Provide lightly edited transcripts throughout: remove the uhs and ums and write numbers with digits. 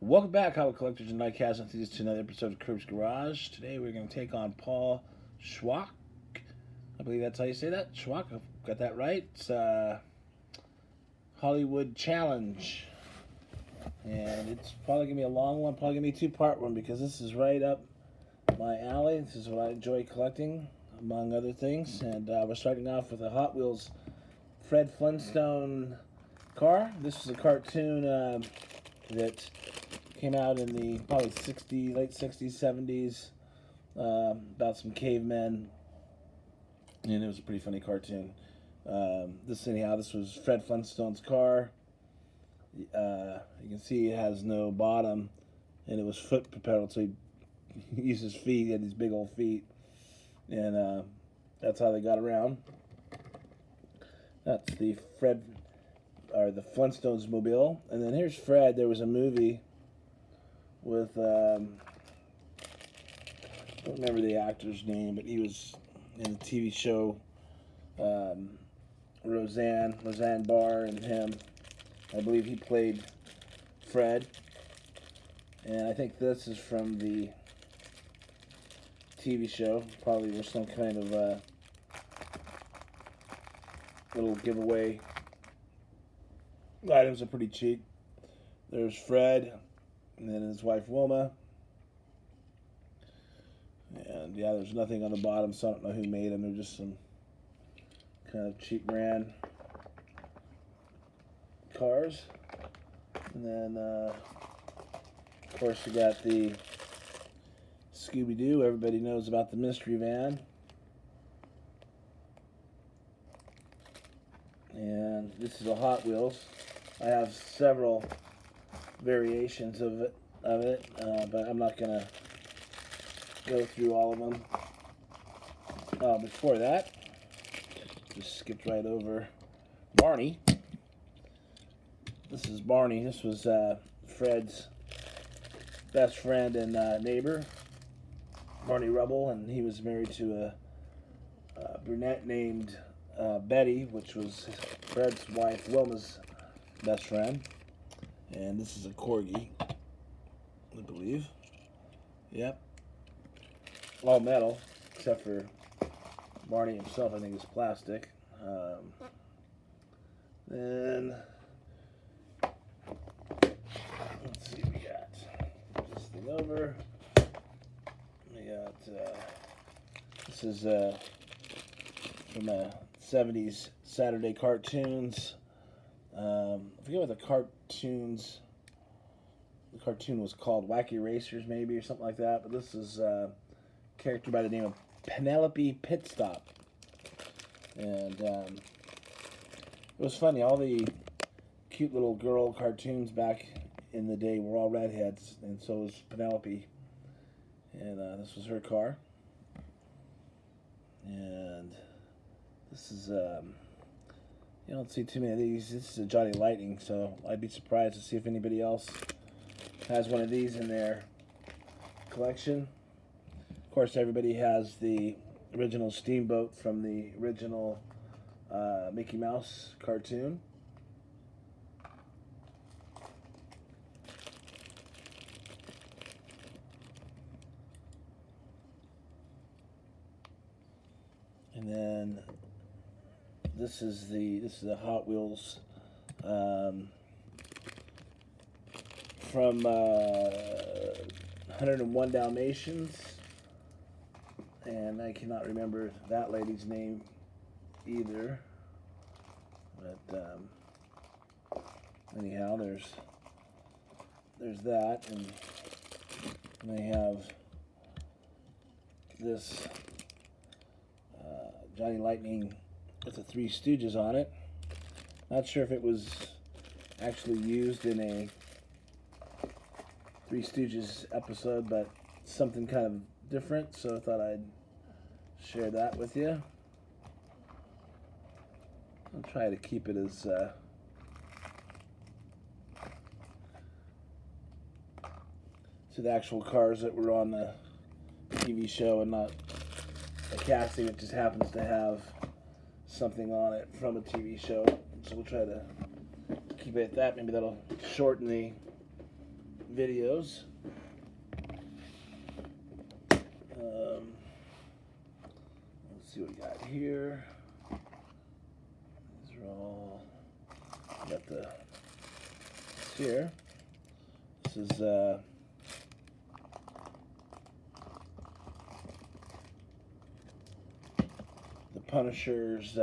Welcome back, Hobby Collectors and Nightcast enthusiasts, to another episode of Curbs Garage. Today we're going to take on Paul Schwach. I believe that's how you say that. Schwach, I've got that right. It's Hollywood Challenge. And it's probably going to be a long one, probably going to be a two-part one, because this is right up my alley. This is what I enjoy collecting, among other things. And we're starting off with a Hot Wheels Fred Flintstone car. This is a cartoon that came out in the probably late 60s, 70s, about some cavemen, and it was a pretty funny cartoon. This was Fred Flintstone's car. You can see it has no bottom, and it was foot propelled, so he used his feet. He had these big old feet, and that's how they got around. That's the Flintstones mobile. And then here's Fred. There was a movie with, I don't remember the actor's name, but he was in the TV show, Roseanne Barr and him. I believe he played Fred. And I think this is from the TV show. Probably was some kind of little giveaway. The items are pretty cheap. There's Fred, and then his wife Wilma. And yeah, there's nothing on the bottom, so I don't know who made them. They're just some kind of cheap brand cars. And then, of course, you got the Scooby-Doo. Everybody knows about the Mystery Van. And this is a Hot Wheels. I have several variations of it, but I'm not going to go through all of them. Before that, just skipped right over Barney. This is Barney. This was Fred's best friend and neighbor, Barney Rubble, and he was married to a brunette named Betty, which was Fred's wife Wilma's best friend. And this is a Corgi, I believe. Yep. All metal, except for Barney himself, I think, is plastic. Then, let's see, we got this thing over. We got, this is from a 70s Saturday cartoons. I forget what the cartoon was called, Wacky Racers maybe, or something like that, but this is a character by the name of Penelope Pitstop. And it was funny, all the cute little girl cartoons back in the day were all redheads, and so was Penelope. And this was her car. And this is, you don't see too many of these. This is a Johnny Lightning, so I'd be surprised to see if anybody else has one of these in their collection. Of course, everybody has the original Steamboat from the original Mickey Mouse cartoon. And then this is the Hot Wheels from 101 Dalmatians, and I cannot remember that lady's name either. But anyhow, there's that, and they have this Johnny Lightning with the Three Stooges on it. Not sure if it was actually used in a Three Stooges episode, but something kind of different, so I thought I'd share that with you. I'll try to keep it as to the actual cars that were on the TV show, and not a casting that just happens to have something on it from a TV show. So we'll try to keep it at that. Maybe that'll shorten the videos. Let's see what we got here. These are all, got the, here. This is the Punisher's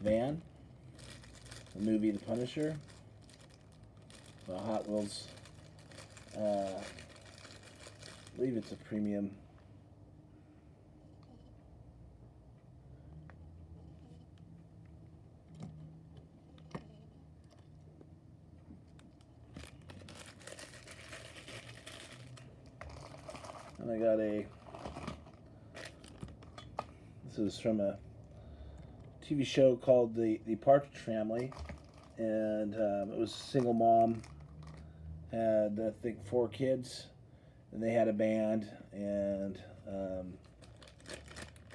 van, the movie The Punisher, the Hot Wheels, I believe it's a premium and I got this is from a TV show called the Partridge Family, and it was a single mom, had I think 4 kids, and they had a band, and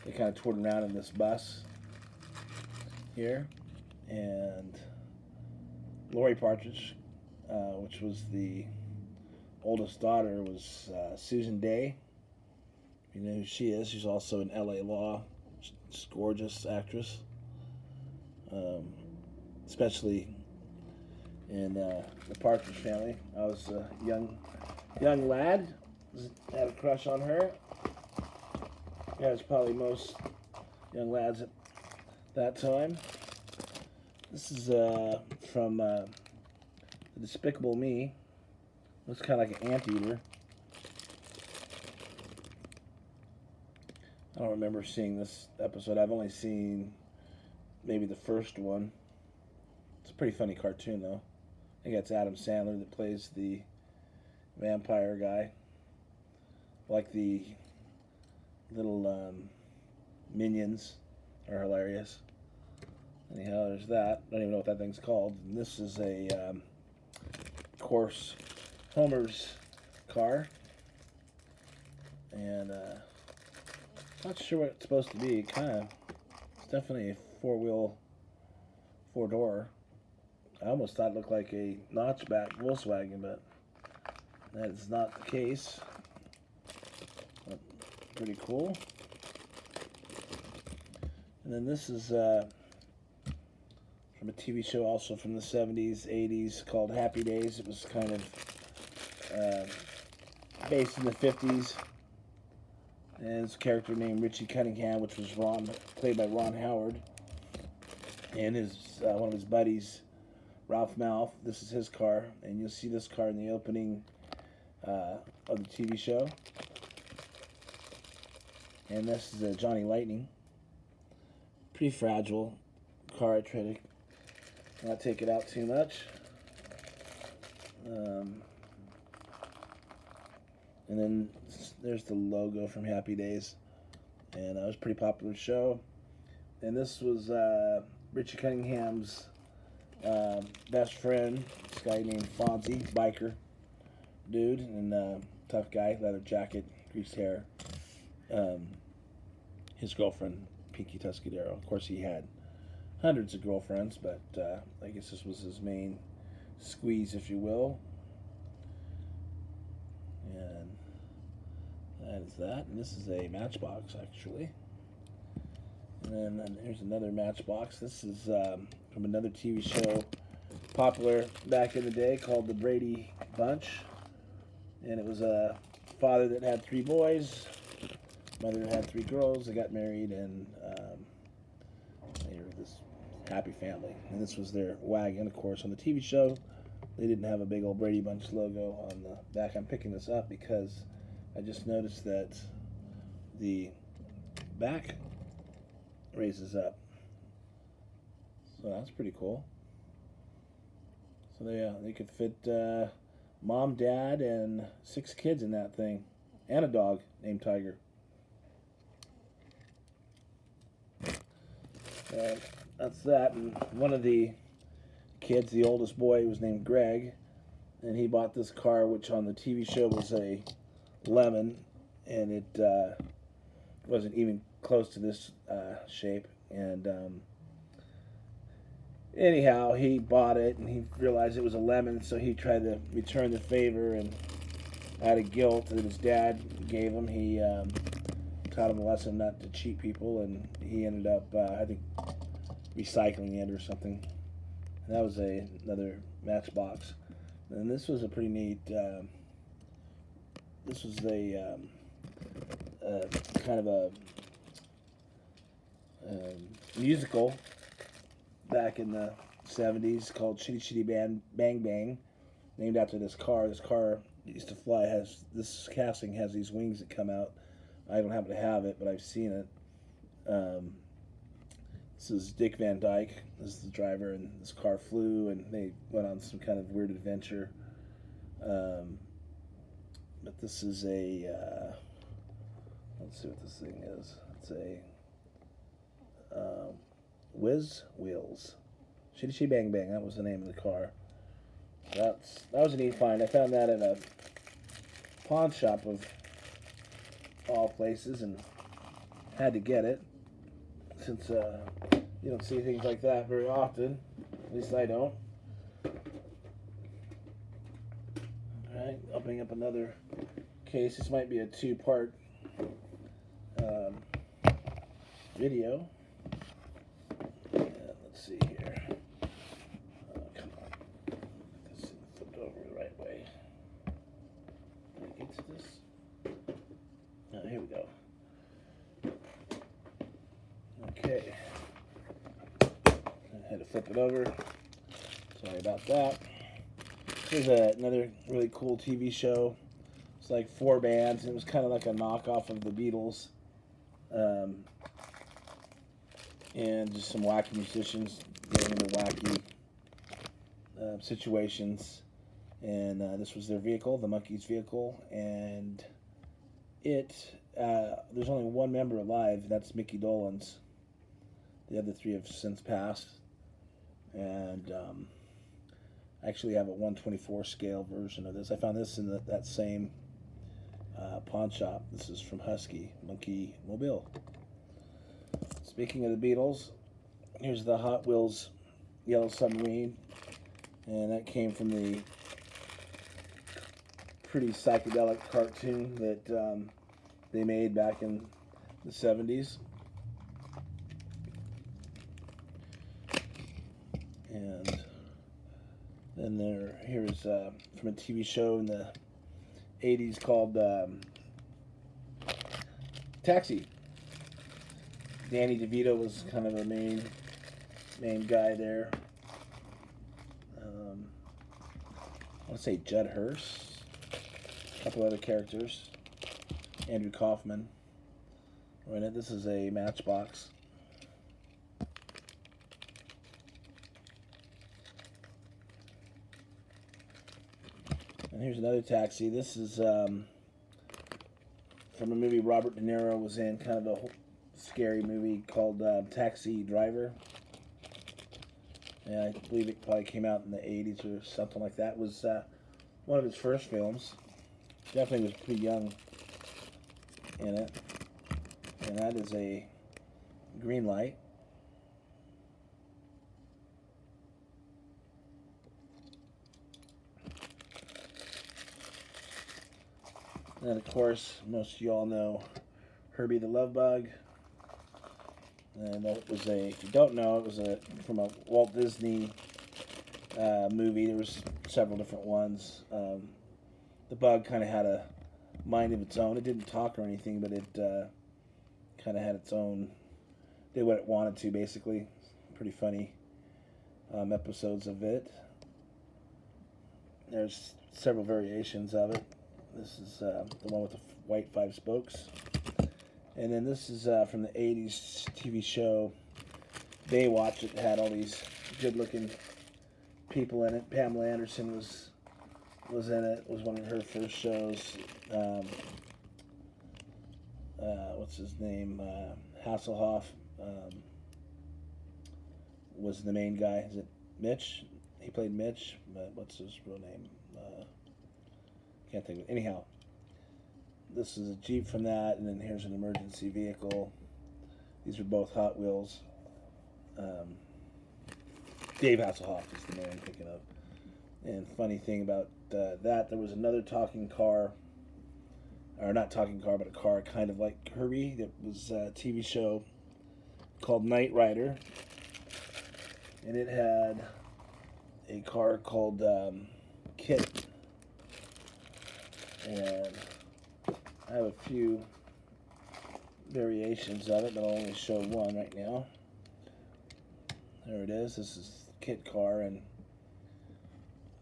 they kind of toured around in this bus here, and Lori Partridge, which was the oldest daughter, was Susan Day. You know who she is. She's also in L.A. Law. She's a gorgeous actress, especially in the Partridge Family. I was a young lad, had a crush on her. As probably most young lads at that time. This is from the Despicable Me. Looks kind of like an anteater. I don't remember seeing this episode. I've only seen maybe the first one. It's a pretty funny cartoon, though. I think it's Adam Sandler that plays the vampire guy. Like the little minions are hilarious. Anyhow, there's that. I don't even know what that thing's called. And this is a, of course, Homer's car. And not sure what it's supposed to be. It's definitely a four-door. I almost thought it looked like a notchback Volkswagen, but that is not the case. But pretty cool. And then this is from a TV show also from the 70s, 80s called Happy Days. It was kind of based in the 50s. And it's a character named Richie Cunningham, which was played by Ron Howard, and his one of his buddies, Ralph Malph. This is his car, and you'll see this car in the opening of the TV show. And this is a Johnny Lightning. Pretty fragile car. I try to not take it out too much. And then there's the logo from Happy Days. And it was a pretty popular show. And this was Richie Cunningham's best friend, this guy named Fonzie, biker dude, and tough guy, leather jacket, greased hair. His girlfriend, Pinky Tuscadero. Of course, he had hundreds of girlfriends, but I guess this was his main squeeze, if you will. And that is that. And this is a Matchbox, actually. And then here's another Matchbox. This is from another TV show popular back in the day called The Brady Bunch. And it was a father that had 3 boys, mother that had 3 girls. They got married, and they were this happy family. And this was their wagon, of course. On the TV show, they didn't have a big old Brady Bunch logo on the back. I'm picking this up because I just noticed that the back raises up. So that's pretty cool. So they could fit mom, dad, and 6 kids in that thing. And a dog named Tiger. That's that. And one of the kids, the oldest boy, was named Greg, and he bought this car, which on the TV show was a lemon, and it wasn't even close to this shape. And anyhow, he bought it and he realized it was a lemon, so he tried to return the favor, and out of guilt that his dad gave him, he taught him a lesson not to cheat people, and he ended up, I think, recycling it or something. And that was another Matchbox. And this was a pretty neat. This was a kind of a musical back in the 70s called Chitty Chitty Bang Bang, named after this car. This car used to fly. This casting has these wings that come out. I don't happen to have it, but I've seen it. This is Dick Van Dyke. This is the driver, and this car flew, and they went on some kind of weird adventure. But this is let's see what this thing is. It's a Whiz Wheels. Shitty Shitty Bang Bang. That was the name of the car. That was a neat find. I found that at a pawn shop of all places, and had to get it since you don't see things like that very often. At least I don't. Alright, opening up another case. This might be a two-part video. Let's see here. Come on. This thing flipped over the right way. Can I get to this? Here we go. Okay. I had to flip it over. Sorry about that. Here's another really cool TV show. It's like 4 bands, and it was kind of like a knockoff of the Beatles. And just some wacky musicians getting into wacky situations. And this was their vehicle, the Monkees vehicle. And there's only one member alive, that's Mickey Dolenz. The other 3 have since passed. And I actually have a 1/24 scale version of this. I found this in that same pawn shop. This is from Husky, Monkey Mobile. Speaking of the Beatles, here's the Hot Wheels Yellow Submarine. And that came from the pretty psychedelic cartoon that they made back in the 70s. And then here's from a TV show in the 80s called Taxi. Danny DeVito was kind of a main guy there. I want to say Judd Hirsch. A couple other characters. Andrew Kaufman. Right, this is a Matchbox. And here's another Taxi. This is from a movie Robert De Niro was in, kind of a scary movie called Taxi Driver. And I believe it probably came out in the 80s or something like that. It was one of his first films. Definitely was pretty young in it. And that is a green light. And of course, most of you all know Herbie the Love Bug. And that was if you don't know, it was from a Walt Disney movie. There was several different ones. The bug kind of had a mind of its own. It didn't talk or anything, but it kind of had its own, did what it wanted to, basically. Pretty funny episodes of it. There's several variations of it. This is the one with the white 5 spokes. And then this is from the 80s TV show Baywatch. It had all these good-looking people in it. Pamela Anderson was in it. It was one of her first shows. What's his name? Hasselhoff was the main guy. Is it Mitch? He played Mitch, but what's his real name? Can't think of it. Anyhow, this is a Jeep from that, and then here's an emergency vehicle. These are both Hot Wheels. Dave Hasselhoff is the man I'm thinking of. And funny thing about that, there was another talking car, or not talking car, but a car kind of like Herbie. That was a TV show called Knight Rider, and it had a car called Kit. And I have a few variations of it, but I'll only show one right now. There it is. This is the Kit car, and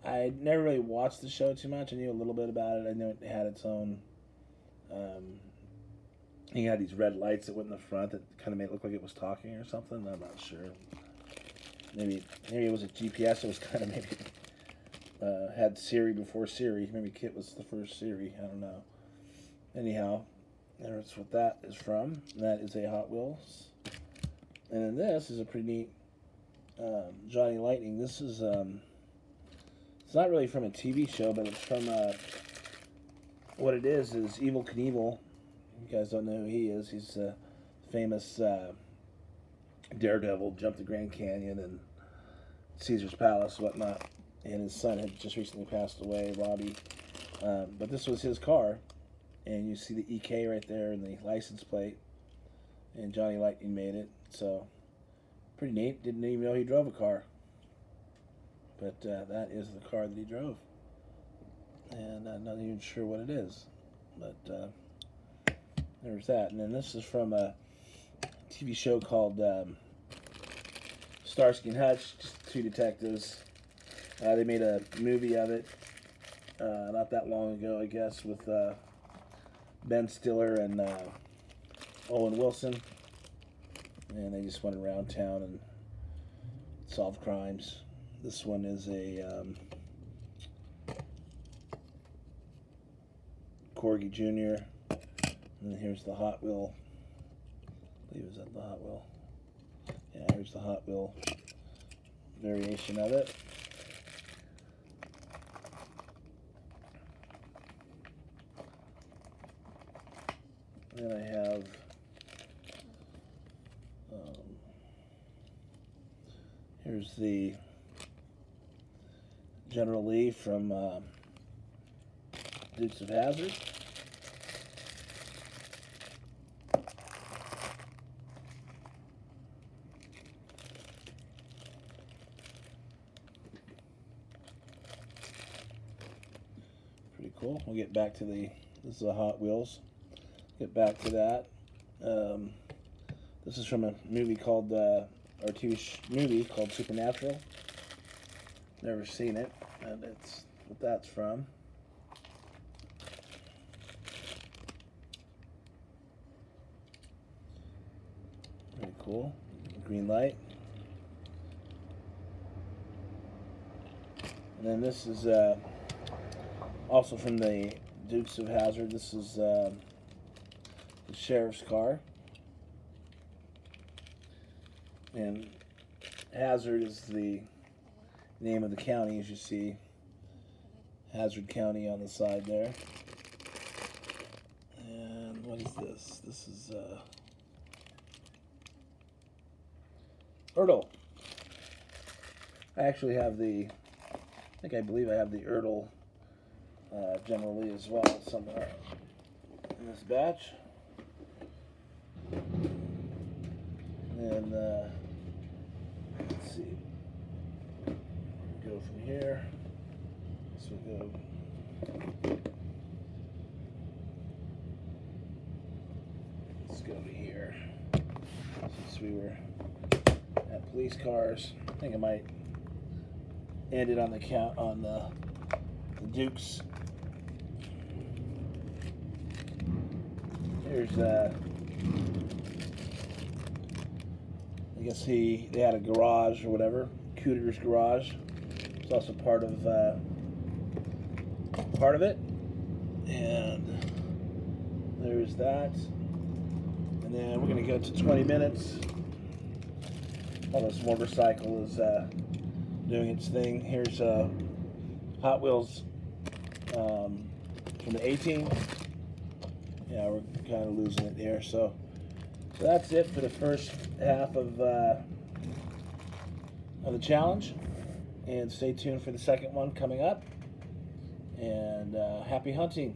I never really watched the show too much. I knew a little bit about it. I knew it had its own. He had these red lights that went in the front that kind of made it look like it was talking or something. I'm not sure. Maybe it was a GPS. It was kind of maybe had Siri before Siri. Maybe Kit was the first Siri. I don't know. Anyhow, that's what that is from. That is a Hot Wheels. And then this is a pretty neat Johnny Lightning. This is it's not really from a TV show, but it's from what it is Evel Knievel. You guys don't know who he is. He's a famous daredevil, jumped the Grand Canyon and Caesar's Palace, whatnot. And his son had just recently passed away, Robbie. But this was his car, and you see the EK right there and the license plate. And Johnny Lightning made it, so pretty neat. Didn't even know he drove a car. But that is the car that he drove. And I'm not even sure what it is. But there's that. And then this is from a TV show called Starsky and Hutch, just two detectives. They made a movie of it not that long ago, I guess, with Ben Stiller and Owen Wilson. And they just went around town and solved crimes. This one is a Corgi Jr. And here's the Hot Wheel. I believe, is that the Hot Wheel? Yeah, here's the Hot Wheel variation of it. And I have here's the General Lee from Dukes of Hazzard. Pretty cool. We'll get back to this is the Hot Wheels. Get back to that. This is from a movie called, or TV movie called Supernatural. Never seen it, and it's what that's from. Very cool. Green light. And then this is also from the Dukes of Hazzard. This is the sheriff's car. And Hazzard is the name of the county, as you see. Hazard County on the side there. And what is this? This is Ertl. I actually have I believe I have the Ertl General Lee as well somewhere in this batch. And let's see. Go from here. So we'll go. Let's go to here. Since we were at police cars, I think I might end it on the count on the Dukes. Here's I guess they had a garage or whatever, Cooter's garage. It's also part of it. And there's that. And then we're gonna go to 20 minutes. Oh, this motorcycle is doing its thing. Here's Hot Wheels from the A-Team. Yeah, we're kind of losing it here. So that's it for the first half of of the challenge, and stay tuned for the second one coming up. And happy hunting.